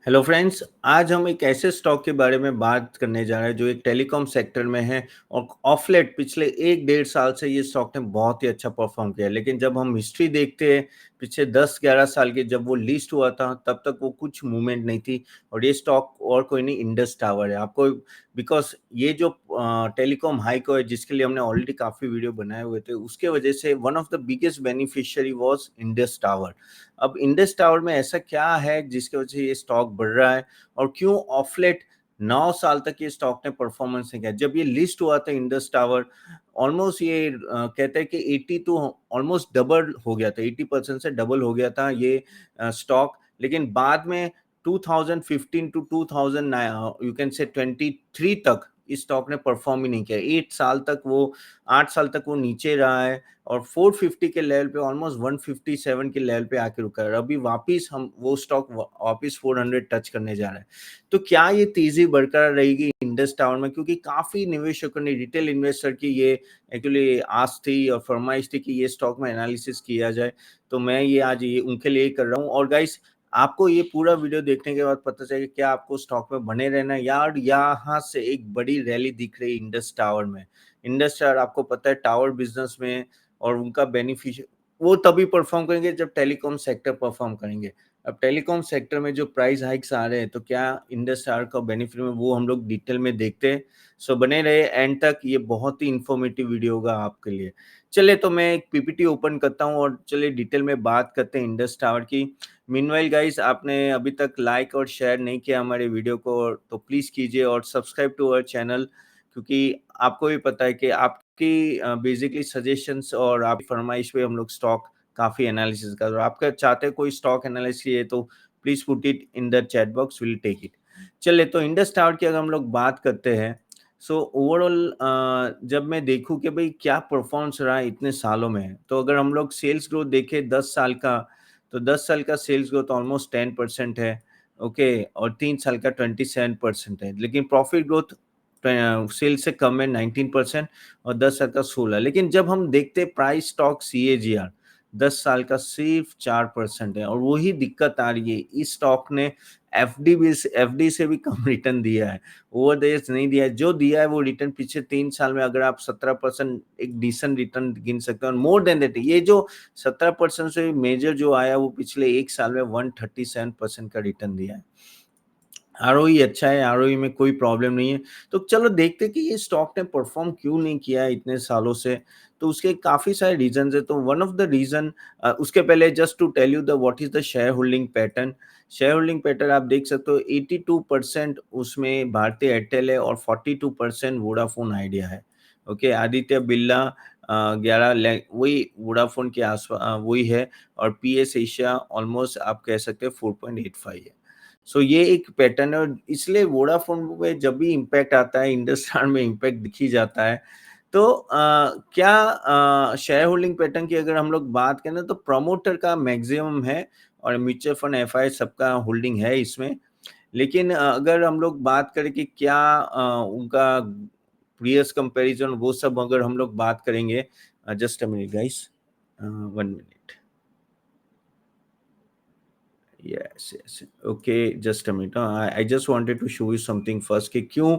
Hello friends, आज हम एक ऐसे स्टॉक के बारे में बात करने जा रहे हैं जो एक टेलीकॉम सेक्टर में है और ऑफ लेट पिछले 1 डेढ़ साल से ये स्टॉक ने बहुत ही अच्छा परफॉर्म किया है। लेकिन जब हम हिस्ट्री देखते हैं पिछले 10-11 साल की, जब वो लिस्ट हुआ था तब तक वो कुछ मूवमेंट नहीं थी। और ये स्टॉक और कोई नहीं, इंडस टावर है। आपको बिकॉज़ ये जो टेलीकॉम हाइको है जिसके लिए हमने ऑलरेडी काफ़ी वीडियो बनाए हुए थे, उसके वजह से one of the biggest beneficiary was Indus tower. अब इंडस टावर में ऐसा क्या है जिसकी वजह से ये स्टॉक बढ़ रहा है और क्यों ऑफ लेट 9 साल तक ये स्टॉक ने परफॉर्मेंस नहीं किया। जब ये लिस्ट हुआ था इंडस टावर, ऑलमोस्ट ये कहते हैं कि 80 टू ऑलमोस्ट डबल हो गया था, 80% से डबल हो गया था ये स्टॉक। लेकिन बाद में 2015 टू 2009 यू कैन से 23 तक इस स्टॉक ने परफॉर्म ही नहीं किया। 8 साल तक वो नीचे रहा है और 450 के लेवल पे ऑलमोस्ट 157 के लेवल पे आके रुका है। अभी वापिस हम वो स्टॉक वापिस 400 टच करने जा रहे हैं। तो क्या ये तेजी बरकरार रहेगी इंडस टावर में? क्योंकि काफी निवेशकों ने, रिटेल इन्वेस्टर की ये एक्चुअली आस थी और फरमाइश थी कि ये स्टॉक में एनालिसिस किया जाए। तो मैं ये आज ये उनके लिए कर रहा हूँ। और गाइस, आपको ये पूरा वीडियो देखने के बाद पता चलेगा क्या आपको स्टॉक में बने रहना है। यार, यहाँ से एक बड़ी रैली दिख रही है इंडस टावर में। इंडस टावर, आपको पता है, टावर बिजनेस में और उनका बेनिफिशियल वो तभी परफॉर्म करेंगे जब टेलीकॉम सेक्टर परफॉर्म करेंगे। अब टेलीकॉम सेक्टर में जो प्राइस हाइक्स आ रहे हैं, तो क्या इंडस टावर का बेनिफिट में, वो हम लोग डिटेल में देखते हैं। सो बने रहे एंड तक, ये बहुत ही इंफॉर्मेटिव वीडियो होगा आपके लिए। चलिए, तो मैं एक पीपीटी ओपन करता हूँ और चलिए डिटेल में बात करते हैं इंडस टावर की। मीनवाइल गाइस, आपने अभी तक लाइक और शेयर नहीं किया हमारे वीडियो को, तो प्लीज कीजिए और सब्सक्राइब टू अवर चैनल। क्योंकि आपको भी पता है कि आपकी बेसिकली सजेशंस और आपकी फरमाइश पे हम लोग स्टॉक काफी एनालिसिस कर रहे हैं। आपका चाहते हैं कोई स्टॉक एनालिसिस है तो please put it in the chat box, will take it. चलिए, तो इंडस टावर की अगर हम लोग बात करते हैं, सो ओवरऑल जब मैं देखूं कि भाई क्या परफॉर्मेंस रहा है इतने सालों में, तो अगर हम लोग सेल्स ग्रोथ देखें 10 साल का, तो 10 साल का सेल्स ग्रोथ ऑलमोस्ट 10% है। ओके, और 3 साल का 27% है। लेकिन प्रॉफिट ग्रोथ सेल से कम है, 19%, और 10 साल का 16। लेकिन जब हम देखते प्राइस स्टॉक सीएजीआर 10 साल का सिर्फ 4% है। और वही दिक्कत आ रही है, इस स्टॉक ने एफडी से भी कम रिटर्न दिया है, ओवर द इयर्स नहीं दिया है। जो दिया है वो रिटर्न पिछले 3 साल में अगर आप 17% एक डिसेंट रिटर्न गिन सकते हैं। और मोर देन दैट, ये जो 17% से मेजर जो आया, वो पिछले 1 साल में 137% का रिटर्न दिया है। आरओई अच्छा है, आरओई में कोई प्रॉब्लम नहीं है। तो चलो देखते हैं कि ये स्टॉक ने परफॉर्म क्यों नहीं किया है इतने सालों से। तो उसके काफी सारे रीजंस है। तो वन ऑफ द रीजन, उसके पहले just to tell you the what is the share holding pattern. Share holding pattern आप देख सकते हो, 82% उसमें भारतीय एयरटेल है और 42% वोडाफोन आइडिया है। ओके, आदित्य बिरला 11 वही वोडाफोन के आसपास वही है। और पीएस एशिया ऑलमोस्ट आप कह सकते हैं 4.85 है। सो ये एक पैटर्न है और इसलिए वोडाफोन पे जब भी इम्पैक्ट आता है, इंडस्ट्री में इम्पैक्ट दिख ही जाता है। तो क्या शेयर होल्डिंग पैटर्न की अगर हम लोग बात करें, तो प्रमोटर का मैक्सिमम है और म्यूचुअल फंड एफआई सबका होल्डिंग है इसमें। लेकिन अगर हम लोग बात करें कि क्या उनका प्रीवियस कंपैरिजन, वो सब अगर हम लोग बात करेंगे, just a minute guys, 1 minute. Yes. Okay, just a minute. I just wanted to show you something first कि क्यों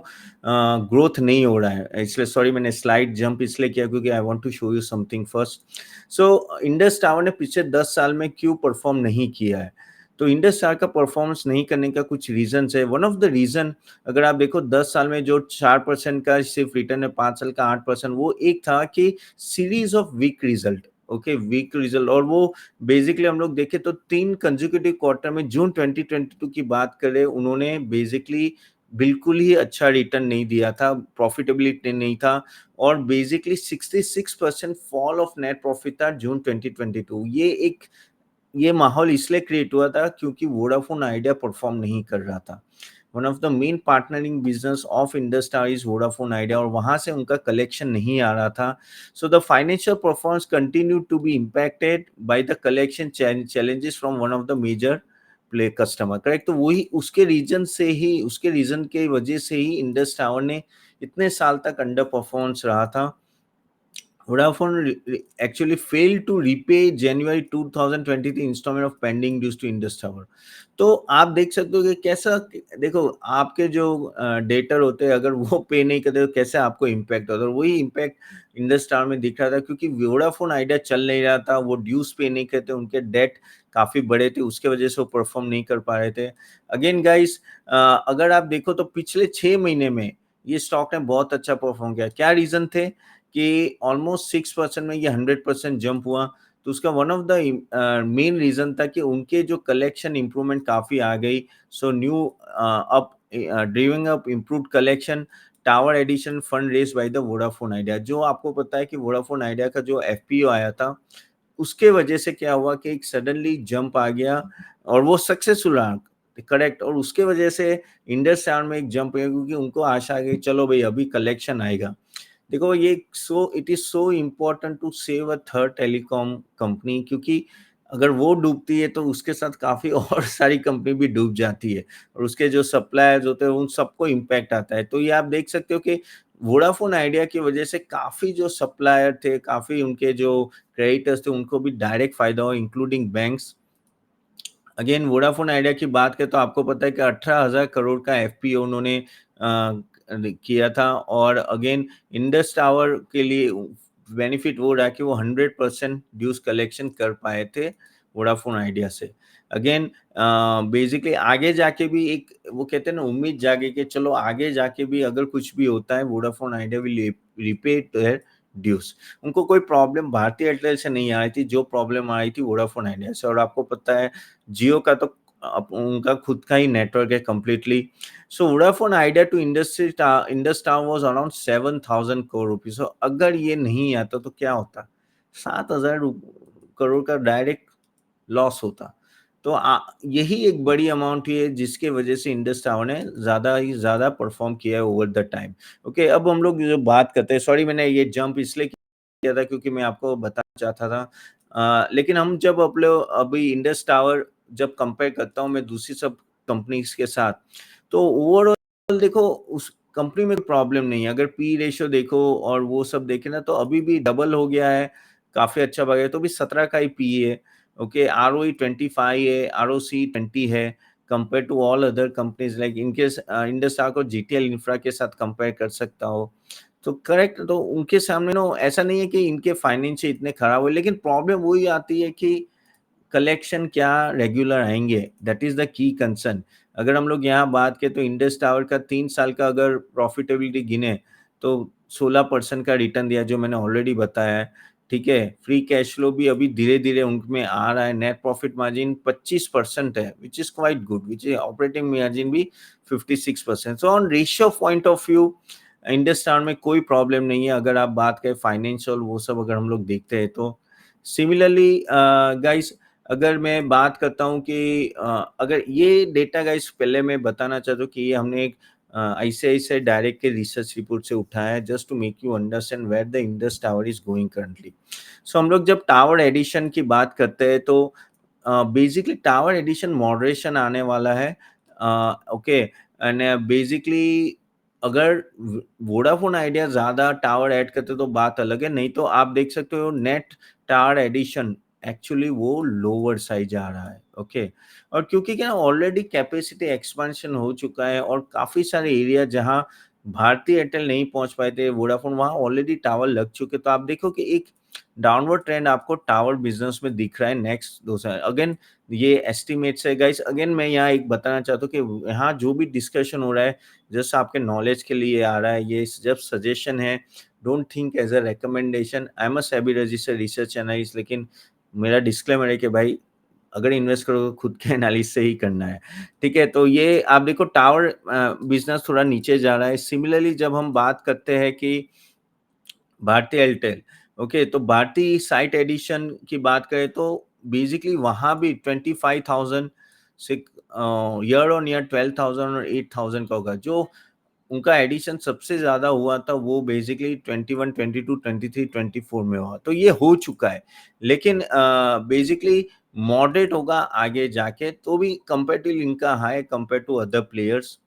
ग्रोथ नहीं हो रहा है। इसलिए सॉरी, मैंने स्लाइड जंप इसलिए किया क्योंकि I want to show you something first. So Indus Tower ने पिछले 10 साल में क्यों परफॉर्म नहीं किया है? तो इंडस टावर का परफॉर्मेंस नहीं करने का कुछ रीजंस है। वन ऑफ द रीजन, अगर आप देखो 10 साल में जो 4% का सिर्फ रिटर्न है, 5 साल का 8%, वो एक था कि series of weak result. Okay, weak result. और वो बेसिकली हम लोग देखें तो 3 कंसेक्यूटिव क्वार्टर में, जून 2022 की बात करें, उन्होंने बेसिकली बिल्कुल ही अच्छा रिटर्न नहीं दिया था, प्रॉफिटेबिलिटी नहीं था। और basically 66% fall of net profit था जून 2022। ये माहौल इसलिए क्रिएट हुआ था क्योंकि वोडाफोन आइडिया परफॉर्म नहीं कर रहा था। One of the main partnering business of Indus Tower is Vodafone Idea, और वहां से उनका कलेक्शन नहीं आ रहा था। So the financial performance continue to be impacted by the collection challenges from one of the major play customer, correct. तो वही उसके रीजन के वजह से ही इंडस टावर ने इतने साल तक अंडर परफॉर्मेंस रहा था। Vodafone actually failed to repay January 2023 installment of pending dues to Indus Tower. तो आप देख सकते हो कि कैसा, देखो आपके जो डेटर होते हैं, अगर वो पे नहीं करते तो कैसे आपको इम्पैक्ट होता है। वही इम्पैक्ट इंडस टावर में दिख रहा था, क्योंकि वोडाफोन आइडिया चल नहीं रहा था, वो ड्यूज पे नहीं करते, उनके डेट काफी बड़े थे, उसके वजह से वो परफॉर्म नहीं कर पा रहे थे। अगेन गाइस, अगर आप देखो तो पिछले 6 महीने में ये स्टॉक ने बहुत अच्छा परफॉर्म किया। क्या रीजन थे कि ऑलमोस्ट 6% में ये 100% जंप हुआ? तो उसका one of the main reason था कि उनके जो कलेक्शन इंप्रूवमेंट काफी आ गई। So new up driving up improved collection, tower addition fund raise by the Vodafone Idea. जो आपको पता है कि वोडाफोन आइडिया का जो एफपीओ आया था, उसके वजह से क्या हुआ कि एक सडनली जंप आ गया और वो सक्सेसफुल रहा, करेक्ट। और उसके वजह से इंडस टावर में एक जंप है, क्योंकि उनको आशा आ गई चलो भाई अभी कलेक्शन आएगा। देखो ये so it is so important to save a third telecom company, क्योंकि अगर वो डूबती है तो उसके साथ काफी और सारी कंपनी भी डूब जाती है, और उसके जो सप्लायर्स होते हैं उन सबको इम्पैक्ट आता है। तो ये आप देख सकते हो कि वोडाफोन आइडिया की वजह से काफी जो सप्लायर थे, काफी उनके जो क्रेडिटर्स थे, उनको भी डायरेक्ट फायदा हो, including banks. Again Vodafone idea की बात करें तो आपको पता है कि 18,000 करोड़ का एफपीओ उन्होंने किया था। और अगेन इंडस टावर के लिए बेनिफिट वो रहा कि वो 100% ड्यूज कलेक्शन कर पाए थे वोडाफोन आइडिया से। अगेन बेसिकली आगे जाके भी एक वो कहते हैं ना, उम्मीद जागे कि चलो आगे जाके भी अगर कुछ भी होता है Vodafone Idea will repay their dues. उनको कोई प्रॉब्लम भारतीय एयरटेल से नहीं आई थी, जो प्रॉब्लम आई थी वोडाफोन आइडिया से। और आपको पता है जियो का तो उनका खुद का ही नेटवर्क है completely. So Vodafone Idea to Indus Tower was around 7,000 crore rupees. so, अगर ये नहीं आता तो क्या होता? 7,000 करोड़ का डायरेक्ट लॉस होता। तो यही एक बड़ी अमाउंट है जिसके वजह से इंडस टावर ने ज्यादा ही ज्यादा परफॉर्म किया है ओवर द टाइम। ओके, अब हम लोग जो बात करते हैं, सॉरी मैंने ये जंप इसलिए किया था क्योंकि मैं आपको बताना चाहता था। लेकिन हम जब अभी इंडस टावर जब कंपेयर करता हूँ मैं दूसरी सब कंपनीज के साथ, तो ओवरऑल देखो उस कंपनी में प्रॉब्लम नहीं है। अगर पी रेशियो देखो और वो सब देखे ना, तो अभी भी डबल हो गया है, काफी अच्छा बढ़ गया। तो भी 17 का ही पी है। ओके, आरओई 25 है, आरओसी 20 है, compare to all other companies like in case Indus Tower को जीटीएल इंफ्रा के साथ कंपेयर कर सकता हो तो करेक्ट। तो उनके सामने नो ऐसा नहीं है कि इनके फाइनेंशियल इतने खराब हो, लेकिन प्रॉब्लम वही आती है कि कलेक्शन क्या रेगुलर आएंगे, that is the key concern. अगर हम लोग यहाँ बात करें तो इंडस टावर का 3 साल का अगर प्रॉफिटेबिलिटी गिने तो 16% का रिटर्न दिया, जो मैंने ऑलरेडी बताया है। ठीक है, फ्री कैश फ्लो भी अभी धीरे धीरे उनमें आ रहा है। नेट प्रॉफिट मार्जिन 25% है, which is quite good, which is operating margin भी 56%। So on ratio point of view Indus tower में कोई प्रॉब्लम नहीं है। अगर आप बात करें फाइनेंशियल वो सब अगर हम लोग देखते हैं तो सिमिलरली गाइस, अगर मैं बात करता हूँ कि अगर ये डेटा गाइस पहले मैं बताना चाहता हूँ कि ये हमने एक आईसीआईसीआई डायरेक्ट के रिसर्च रिपोर्ट से उठाया है, just to make you understand where the Indus Tower is going currently. So हम लोग जब टावर एडिशन की बात करते हैं तो बेसिकली टावर एडिशन मॉडरेशन आने वाला है। ओके, एंड बेसिकली अगर वोडाफोन आइडिया ज्यादा टावर ऐड करते तो बात अलग है, नहीं तो आप देख सकते हो नेट टावर एडिशन एक्चुअली वो लोअर साइज आ रहा है। ओके, और क्योंकि क्या ऑलरेडी कैपेसिटी एक्सपेंशन हो चुका है और काफी सारे एरिया जहां भारतीय एयरटेल नहीं पहुंच पाए थे वोडाफोन, वहां ऑलरेडी टावर लग चुके। तो आप देखो कि एक डाउनवर्ड ट्रेंड आपको टावर बिजनेस में दिख रहा है नेक्स्ट 2 साल। अगेन ये एस्टिमेट्स है गाइस। अगेन मैं यहाँ एक बताना चाहता हूँ कि यहाँ जो भी डिस्कशन हो रहा है जस्ट आपके नॉलेज के लिए आ रहा है, ये जब सजेशन है, don't think as a recommendation. I am a SEBI registered research analyst, लेकिन मेरा डिस्क्लेमर है कि भाई अगर इन्वेस्ट करो तो खुद के एनालिसिस से ही करना है। ठीक है, तो ये आप देखो टावर बिजनेस थोड़ा नीचे जा रहा है। सिमिलरली जब हम बात करते हैं कि भारतीय एयरटेल, ओके, तो भारतीय साइट एडिशन की बात करें तो बेसिकली वहां भी 25,000 से ईयर ऑन ईयर 12,000 और 8,000 का होगा। जो उनका एडिशन सबसे ज्यादा हुआ था वो बेसिकली 21, 22, 23, 24 में हुआ, तो ये हो चुका है। लेकिन बेसिकली मॉडरेट होगा आगे जाके, तो भी कंपेरेटिव इनका high compare to other players.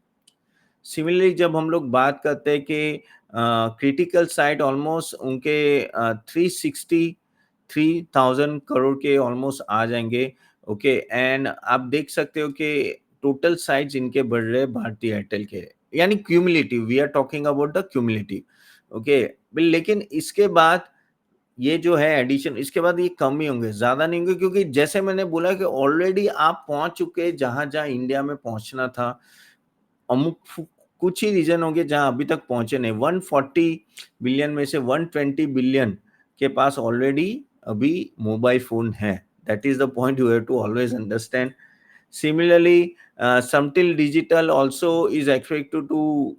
Similarly जब हम लोग बात करते हैं कि क्रिटिकल साइट ऑलमोस्ट उनके 363,000 करोड़ के ऑलमोस्ट आ जाएंगे। ओके, एंड आप देख सकते हो कि टोटल साइट्स इनके बढ़ रहे हैं भारतीय एयरटेल के, यानी cumulative, we are talking about the cumulative. Okay, लेकिन इसके बाद ये जो है एडिशन, इसके बाद ये कम ही होंगे, ज्यादा नहीं होंगे, क्योंकि जैसे मैंने बोला कि ऑलरेडी आप पहुंच चुके हैं जहां जहां इंडिया में पहुंचना था। अमुक कुछ ही रीजन होंगे जहां अभी तक पहुंचे नहीं। 140 बिलियन में से 120 बिलियन के पास ऑलरेडी अभी मोबाइल फोन है। That is the point you have to always understand. Similarly, Samtil Digital also is expected to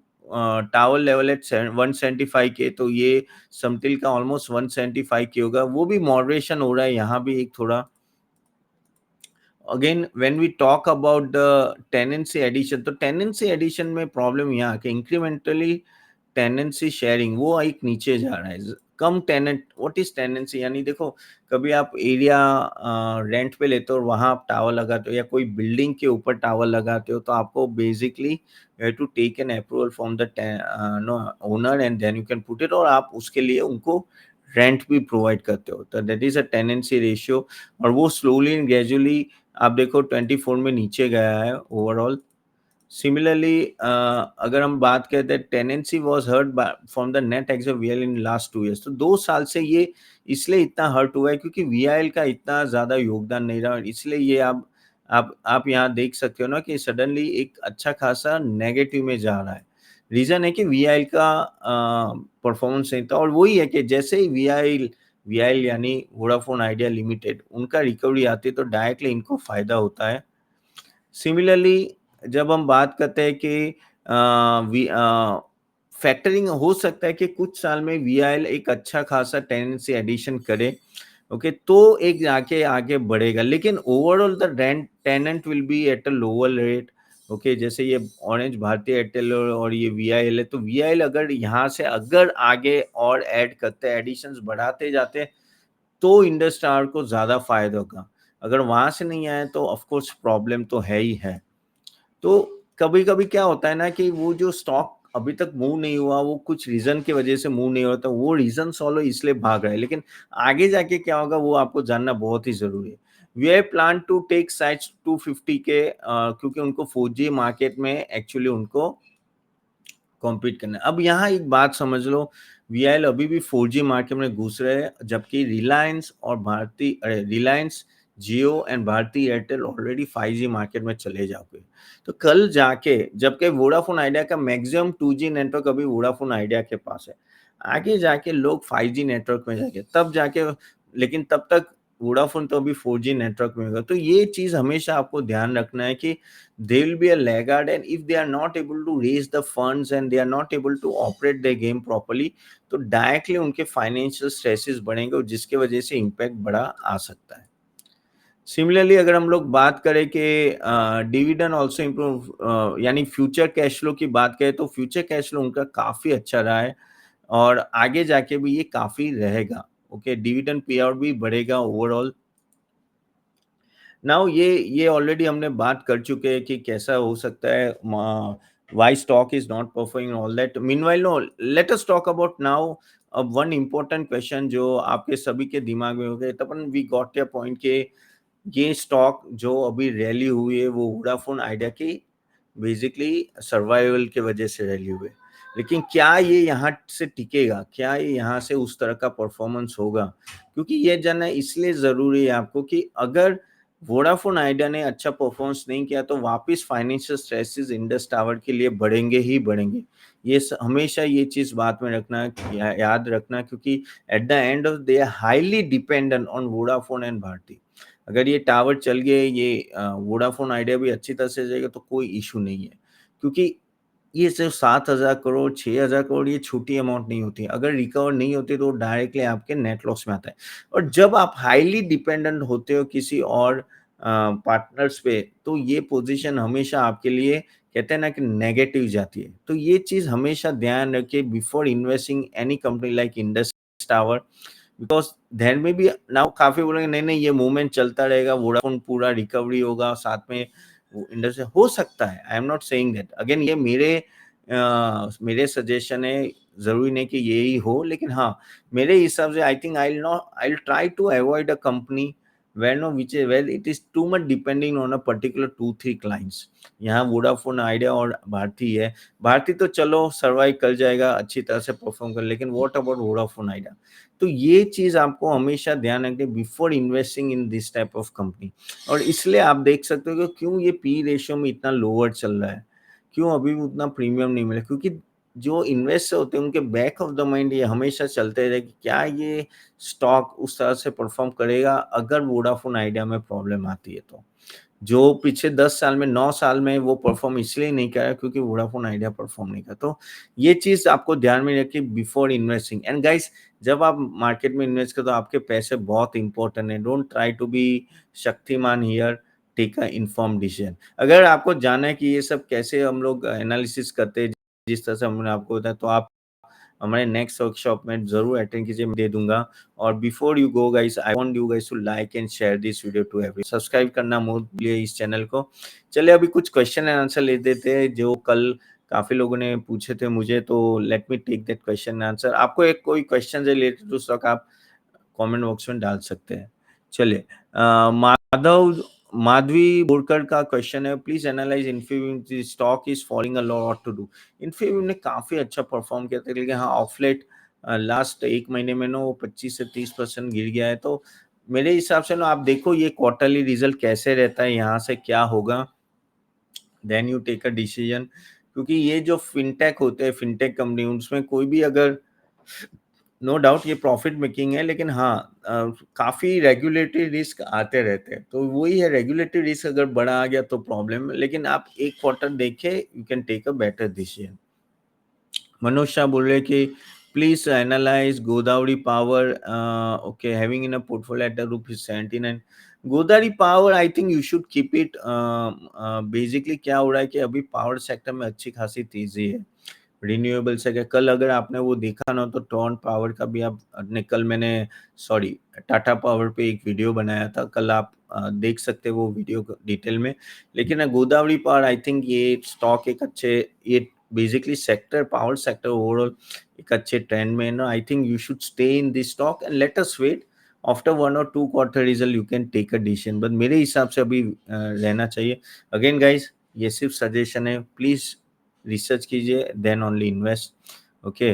tower level at 175K, तो ये समटिल का ऑलमोस्ट 175K होगा, वो भी मॉडरेशन हो रहा है यहाँ भी एक थोड़ा। Again when we talk about the tenancy addition, तो टेनेंसी एडिशन में प्रॉब्लम यहाँ कि इंक्रीमेंटली टेनेंसी शेयरिंग वो एक नीचे जा रहा है। कम टेनेंट, व्हाट इज टेनेंसी, यानी देखो कभी आप एरिया रेंट पे लेते हो और वहां आप टावर लगाते हो, या कोई बिल्डिंग के ऊपर टावर लगाते हो, तो आपको basically you have to take an approval from the owner and then you can put it, और आप उसके लिए उनको रेंट भी प्रोवाइड करते हो, तो that is a tenancy ratio. और वो स्लोली एंड ग्रेजुअली आप देखो 24 में नीचे गया है ओवरऑल। सिमिलरली अगर हम बात करते हैं, tenancy was hurt from the net ex of VIL in last 2 years, तो 2 साल से ये इसलिए इतना हर्ट हुआ है क्योंकि वीआईएल का इतना ज्यादा योगदान नहीं रहा, और इसलिए ये आप यहाँ देख सकते हो ना कि सडनली एक अच्छा खासा नेगेटिव में जा रहा है। रीजन है कि वीआईएल का परफॉर्मेंस नहीं था, और वही है कि जैसे ही वीआईएल यानी वोडाफोन आइडिया लिमिटेड उनका रिकवरी आती है तो डायरेक्टली इनको फायदा होता है। सिमिलरली जब हम बात करते हैं कि फैक्टरिंग हो सकता है कि कुछ साल में वीआईएल एक अच्छा खासा टेनेंसी एडिशन करे, ओके, तो एक जाके आगे बढ़ेगा, लेकिन overall the rent tenant will be at a lower rate. Okay, जैसे ये ऑरेंज भारतीय एयरटेल और ये वीआईएल है, तो वीआईएल अगर यहाँ से अगर आगे और ऐड करते एडिशंस बढ़ाते जाते, तो इंडस टावर को ज्यादा फायदा होगा। अगर वहां से नहीं आए तो ऑफ कोर्स प्रॉब्लम तो है ही है। तो कभी कभी क्या होता है ना कि वो जो स्टॉक अभी तक मूव नहीं हुआ, वो कुछ रीजन की वजह से मूव नहीं हुआ, तो वो रीजन सॉल्व इसलिए भाग रहा है, लेकिन आगे जाके क्या होगा वो आपको जानना बहुत ही जरूरी है। We have plan to take sites 250 के, क्योंकि उनको 4G मार्केट में एक्चुअली उनको कॉम्पीट करना है। अब यहाँ एक बात समझ लो, वीआईएल अभी भी 4G मार्केट में घुस रहे हैं, जबकि Reliance Jio and Bharti Airtel already 5G market में चले जाओगे। तो कल जाके, जबकि वोडाफोन आइडिया का मैक्सिमम 2G नेटवर्क अभी वोडाफोन आइडिया के पास है, आगे जाके लोग 5G नेटवर्क में जाके तब जाके, लेकिन तब तक वोडाफोन तो अभी 4G नेटवर्क में होगा। तो ये चीज हमेशा आपको ध्यान रखना है कि they will be a laggard, and if they are not able to raise the funds and they are not able to operate their game properly, तो डायरेक्टली उनके फाइनेंशियल स्ट्रेसेस बढ़ेंगे और जिसके वजह से इम्पैक्ट बड़ा आ सकता है। सिमिलरली अगर हम लोग बात करें कि डिविडेंड ऑल्सो इम्प्रूव, यानी फ्यूचर कैश फ्लो की बात करें, तो फ्यूचर कैश फ्लो उनका काफी अच्छा रहा है और आगे जाके भी ये काफी रहेगा। ओके, डिविडेंड पे आउट भी बढ़ेगा ओवरऑल। नाउ ये ऑलरेडी हमने बात कर चुके हैं कि कैसा हो सकता है, why stock is not performing and all that. Meanwhile, no, let us talk about now one important question जो आपके सभी के दिमाग में हो गए, तपन वी गॉट योर पॉइंट के ये स्टॉक जो अभी रैली हुई है वो वोडाफोन आइडिया की बेसिकली सर्वाइवल के वजह से रैली हुई है, लेकिन क्या ये यहाँ से टिकेगा, क्या ये यहाँ से उस तरह का परफॉर्मेंस होगा, क्योंकि ये जानना इसलिए जरूरी है आपको कि अगर वोडाफोन आइडिया ने अच्छा परफॉर्मेंस नहीं किया तो वापस फाइनेंशियल स्ट्रेसेस इंडस टावर के लिए बढ़ेंगे ही बढ़ेंगे। ये हमेशा ये चीज बात में रखना, याद रखना, क्योंकि at the end of they are highly dependent on Vodafone and Bharti. अगर ये टावर चल गए, ये वोडाफोन आइडिया भी अच्छी तरह से जाएगा तो कोई इशू नहीं है, क्योंकि ये सिर्फ 7,000 करोड़ 6,000 करोड़ ये छोटी अमाउंट नहीं होती। अगर रिकवर नहीं होती तो डायरेक्टली आपके नेट लॉस में आता है, और जब आप हाईली डिपेंडेंट होते हो किसी और पार्टनर्स पे, तो ये पोजीशन हमेशा आपके लिए कहते हैं ना कि नेगेटिव जाती है। तो ये चीज हमेशा ध्यान रखिए before investing any company like Indus tower, because there में भी नाउ काफी बोलेंगे नहीं नहीं ये मूवमेंट चलता रहेगा, वोडाफोन पूरा रिकवरी होगा, साथ में वो इंडस्ट्री हो सकता है। I am not saying that, again ये मेरे मेरे सजेशन है, ज़रूरी नहीं कि यही हो, लेकिन हाँ, मेरे हिसाब से I will try to avoid a company where it is too much depending on a particular 2-3 clients. यहाँ वोडाफोन आइडिया और भारती है। भारती तो चलो सर्वाइव कर जाएगा, अच्छी तरह से परफॉर्म कर, लेकिन व्हाट अबाउट वोडाफोन आइडिया? तो ये चीज़ आपको हमेशा ध्यान रखनी before investing in this type of company. और इसलिए आप देख सकते हो कि क्यों ये पी रेशियो में इतना लोअर चल रहा है, क्यों अभी भी उतना प्रीमियम नहीं मिला, क्योंकि जो इन्वेस्टर होते हैं उनके बैक ऑफ द माइंड ये हमेशा चलते रहे कि क्या ये स्टॉक उस तरह से परफॉर्म करेगा अगर वोडाफोन आइडिया में प्रॉब्लम आती है तो। जो पीछे 10 साल में, 9 साल में वो परफॉर्म इसलिए नहीं कर रहा क्योंकि वोडाफोन आइडिया परफॉर्म नहीं कर। तो ये चीज़ आपको ध्यान में रखिए बिफोर इन्वेस्टिंग। एंड गाइस, जब आप मार्केट में इन्वेस्ट करो तो आपके पैसे बहुत इंपॉर्टेंट है। Don't try to be Shaktimaan here, take a informed decision. अगर आपको जानना है कि ये सब कैसे हम लोग एनालिसिस करते हैं, जिस तरह से हमने आपको बताया, तो आप हमारे नेक्स्ट वर्कशॉप में ज़रूर अटेंड कीजिए, मैं दे दूँगा। और before you go guys, I want you guys to like and share this video to every, subscribe करना मत भूलिए इस चैनल को। चलिए अभी कुछ क्वेश्चन एंड आंसर ले लेते हैं जो कल काफ़ी लोगों ने पूछे थे मुझे, तो let me take that question and answer. आपको एक कोई क्वेश्चन रिलेटेड टू स्टॉक आप कमेंट बॉक्स में डाल सकते हैं। चलिए माधवी बोरकर का क्वेश्चन है, please analyse Infibeam, stock is falling a lot to do. Infibeam ने काफी अच्छा परफॉर्म किया था, लेकिन हाँ ऑफलेट लास्ट एक महीने में ना वो 25 से 30% गिर गया है। तो मेरे हिसाब से ना आप देखो ये क्वार्टरली रिजल्ट कैसे रहता है, यहाँ से क्या होगा, then you take a decision. क्योंकि ये जो फिनटेक होते हैं, फिनटेक कंपनी, उसमें कोई भी अगर, नो डाउट ये प्रॉफिट मेकिंग है, लेकिन हाँ काफी रेगुलेटरी रिस्क आते रहते हैं। तो वही है, रेगुलेटरी रिस्क अगर बड़ा आ गया तो प्रॉब्लम है, लेकिन आप एक क्वार्टर देखे, you can take a better decision. Manoj Shah बोल रहे कि please analyse Godavari power, okay, having in a portfolio at ₹79। Godavari power I think you should keep it. Basically क्या हो रहा है कि अभी पावर सेक्टर में अच्छी खासी तेजी है, रिन्यूएबल से क्या। कल अगर आपने वो देखा ना, तो टोरंट पावर का भी आप ने कल मैंने, सॉरी, टाटा पावर पे एक वीडियो बनाया था, कल आप देख सकते हैं वो वीडियो डिटेल में। लेकिन गोदावरी पावर आई थिंक ये स्टॉक एक अच्छे, ये basically sector, power sector overall एक अच्छे ट्रेंड में है ना। I think you should stay in this stock and let us wait after 1 or 2 quarter result, you can take a decision. But मेरे हिसाब से अभी रहना चाहिए। अगेन गाइस, ये सिर्फ सजेशन है, प्लीज रिसर्च कीजिए, देन ओनली इन्वेस्ट। ओके,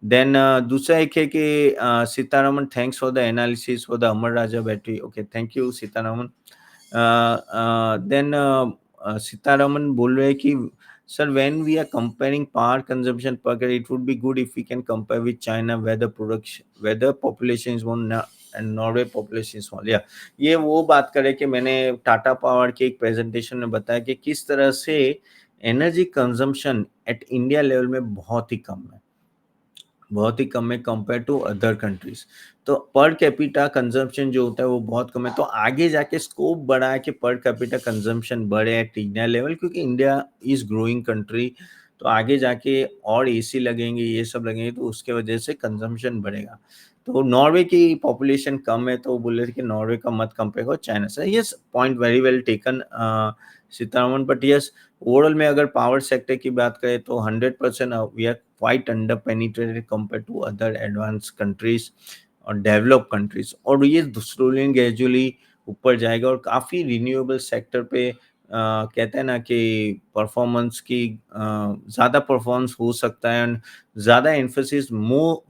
देन दूसरा एक है कि Sitaraman, thanks for the analysis for the Amar Raja battery. Okay, thank you Sitaraman. Then Sitaraman बोल रहे हैं कि sir, when we are comparing power consumption per capita, it would be good if we can compare with China where the population is one and Norway population is small. या ये वो बात करें कि मैंने टाटा पावर के एक प्रेजेंटेशन में बताया कि किस तरह से energy consumption at India level में बहुत ही कम है, बहुत ही कम है कंपेयर टू अदर कंट्रीज। तो पर कैपिटा कंजम्पशन जो होता है वो बहुत कम है। तो आगे जाके स्कोप बढ़ा है कि पर कैपिटा कंजम्पशन बढ़े एट इंडिया लेवल, क्योंकि इंडिया इज ग्रोइंग कंट्री। तो आगे जाके और एसी लगेंगे, ये सब लगेंगे, तो उसके वजह से कंजम्पशन बढ़ेगा। तो नॉर्वे की पॉपुलेशन कम है, तो वो बोले थे कि नॉर्वे का मत कंपेयर करो चाइना से। Yes, point very well taken Sitaraman. But yes, overall में अगर पावर सेक्टर की बात करें तो 100% we are quite under penetrated compare to other advance countries और डेवलप कंट्रीज। और ये स्लोली ग्रेजुअली ऊपर जाएगा, और काफ़ी रिन्यूएबल सेक्टर पे कहते हैं ना कि परफॉर्मेंस की ज़्यादा परफॉर्मेंस हो सकता है, एंड ज़्यादा एम्फेसिस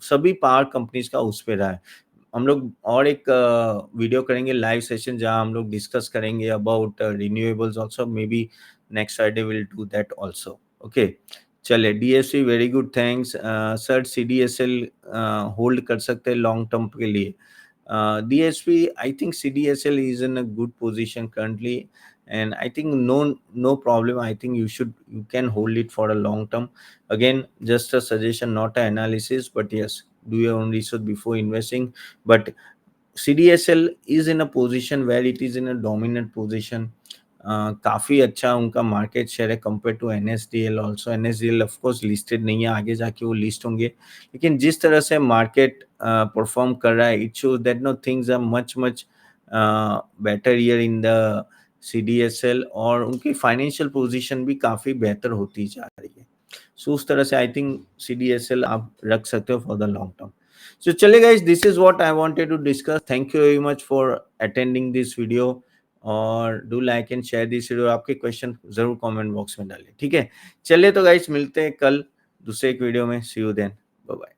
सभी पावर कंपनीज का उस पे रहा है। हम लोग और एक वीडियो करेंगे, लाइव सेशन, जहाँ हम लोग डिस्कस करेंगे about renewables also. Maybe next Friday will do that also. Okay, चलिए, DSC very good, thanks. Sir, CDSL hold कर सकते हैं लॉन्ग टर्म के लिए? DSP, I think CDSL is in a good position currently, and I think no problem. I think you can hold it for a long term. Again, just a suggestion, not an analysis, but yes, do your own research before investing. But CDSL is in a position where it is in a dominant position. काफ़ी अच्छा उनका market share है compare to NSDL also. NSDL of course listed नहीं है, आगे जाके वो list होंगे, लेकिन जिस तरह से मार्केट परफॉर्म कर रहा है, it shows that no things are much much better year in the CDSL, और उनकी फाइनेंशियल पोजीशन भी काफ़ी बेहतर होती जा रही है। सो उस तरह से आई थिंक CDSL आप रख सकते हो for the long term. So चलिए guys, this is what I wanted to discuss. Thank you very much for attending this video, और do like and share this video. आपके क्वेश्चन जरूर comment box में डालिए, ठीक है। चलिए तो गाइस, मिलते हैं कल दूसरे एक वीडियो में। सी यू देन, बाय बाय।